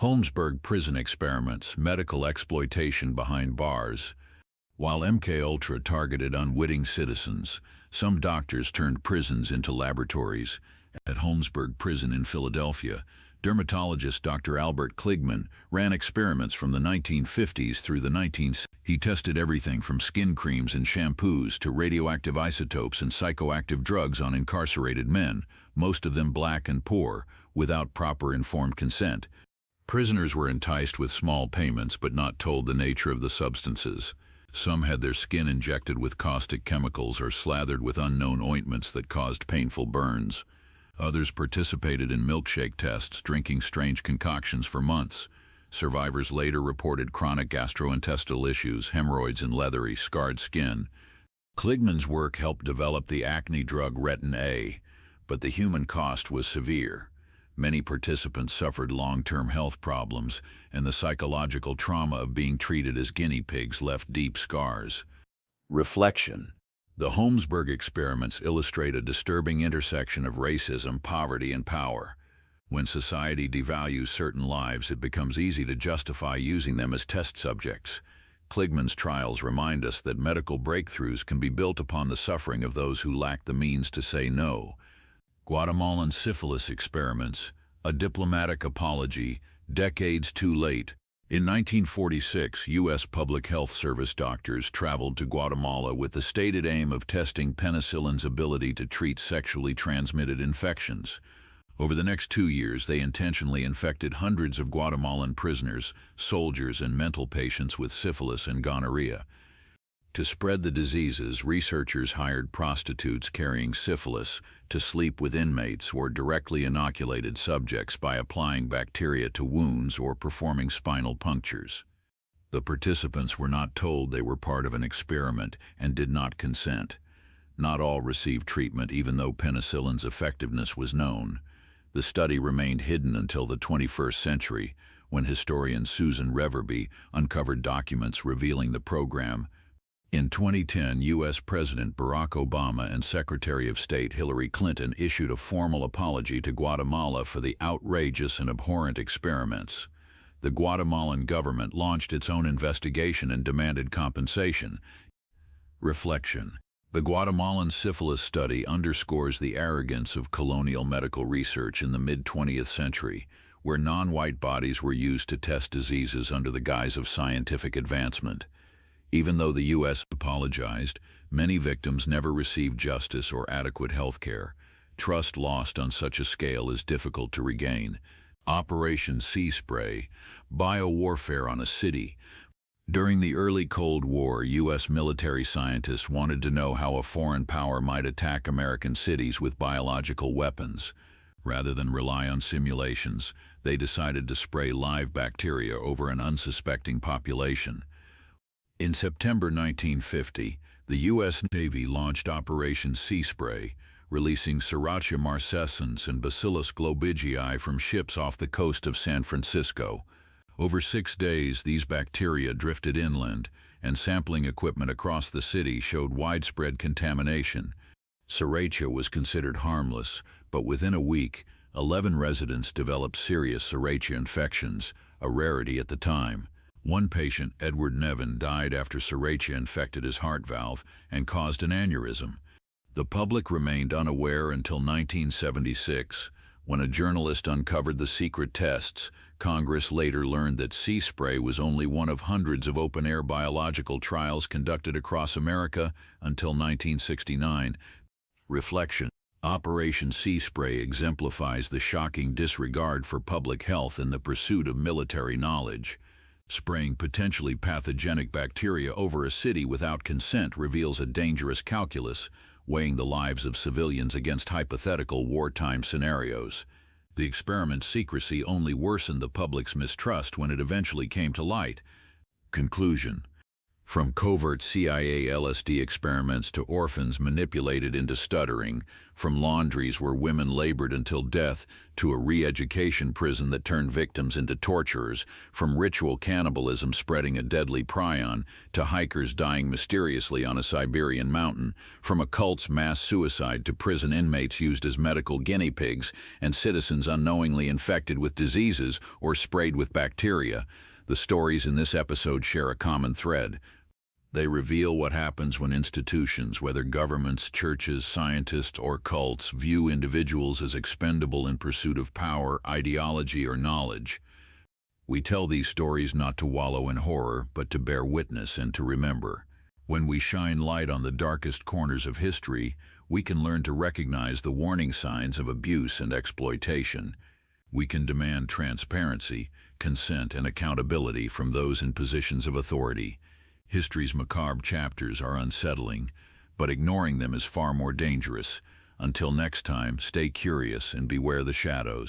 Holmesburg Prison experiments, medical exploitation behind bars. While MKUltra targeted unwitting citizens, some doctors turned prisons into laboratories. At Holmesburg Prison in Philadelphia, dermatologist Dr. Albert Kligman ran experiments from the 1950s through the 1960s. He tested everything from skin creams and shampoos to radioactive isotopes and psychoactive drugs on incarcerated men, most of them black and poor, without proper informed consent. Prisoners were enticed with small payments but not told the nature of the substances. Some had their skin injected with caustic chemicals or slathered with unknown ointments that caused painful burns. Others participated in milkshake tests, drinking strange concoctions for months. Survivors later reported chronic gastrointestinal issues, hemorrhoids, and leathery, scarred skin. Kligman's work helped develop the acne drug Retin-A, but the human cost was severe. Many participants suffered long-term health problems, and the psychological trauma of being treated as guinea pigs left deep scars. Reflection. The Holmesburg experiments illustrate a disturbing intersection of racism, poverty, and power. When society devalues certain lives, it becomes easy to justify using them as test subjects. Kligman's trials remind us that medical breakthroughs can be built upon the suffering of those who lack the means to say no. Guatemalan syphilis experiments, a diplomatic apology, decades too late. In 1946, U.S. Public Health Service doctors traveled to Guatemala with the stated aim of testing penicillin's ability to treat sexually transmitted infections. Over the next 2 years, they intentionally infected hundreds of Guatemalan prisoners, soldiers, and mental patients with syphilis and gonorrhea. To spread the diseases, researchers hired prostitutes carrying syphilis to sleep with inmates or directly inoculated subjects by applying bacteria to wounds or performing spinal punctures. The participants were not told they were part of an experiment and did not consent. Not all received treatment even though penicillin's effectiveness was known. The study remained hidden until the 21st century, when historian Susan Reverby uncovered documents revealing the program. In 2010, U.S. President Barack Obama and Secretary of State Hillary Clinton issued a formal apology to Guatemala for the outrageous and abhorrent experiments. The Guatemalan government launched its own investigation and demanded compensation. Reflection. The Guatemalan syphilis study underscores the arrogance of colonial medical research in the mid-20th century, where non-white bodies were used to test diseases under the guise of scientific advancement. Even though the U.S. apologized, many victims never received justice or adequate health care. Trust lost on such a scale is difficult to regain. Operation Sea Spray, biowarfare on a city. During the early Cold War, U.S. military scientists wanted to know how a foreign power might attack American cities with biological weapons. Rather than rely on simulations, they decided to spray live bacteria over an unsuspecting population. In September 1950, the U.S. Navy launched Operation Sea Spray, releasing Serratia marcescens and Bacillus globigii from ships off the coast of San Francisco. Over 6 days, these bacteria drifted inland, and sampling equipment across the city showed widespread contamination. Serratia was considered harmless, but within a week, 11 residents developed serious Serratia infections, a rarity at the time. One patient, Edward Nevin, died after Serratia infected his heart valve and caused an aneurysm. The public remained unaware until 1976, when a journalist uncovered the secret tests. Congress later learned that sea spray was only one of hundreds of open-air biological trials conducted across America until 1969. Reflection. Operation Sea Spray exemplifies the shocking disregard for public health in the pursuit of military knowledge. Spraying potentially pathogenic bacteria over a city without consent reveals a dangerous calculus, weighing the lives of civilians against hypothetical wartime scenarios. The experiment's secrecy only worsened the public's mistrust when it eventually came to light. Conclusion. From covert CIA LSD experiments to orphans manipulated into stuttering, from laundries where women labored until death to a re-education prison that turned victims into torturers, from ritual cannibalism spreading a deadly prion to hikers dying mysteriously on a Siberian mountain, from a cult's mass suicide to prison inmates used as medical guinea pigs and citizens unknowingly infected with diseases or sprayed with bacteria, the stories in this episode share a common thread. They reveal what happens when institutions, whether governments, churches, scientists, or cults, view individuals as expendable in pursuit of power, ideology, or knowledge. We tell these stories not to wallow in horror, but to bear witness and to remember. When we shine light on the darkest corners of history, we can learn to recognize the warning signs of abuse and exploitation. We can demand transparency, consent, and accountability from those in positions of authority. History's macabre chapters are unsettling, but ignoring them is far more dangerous. Until next time, stay curious and beware the shadows.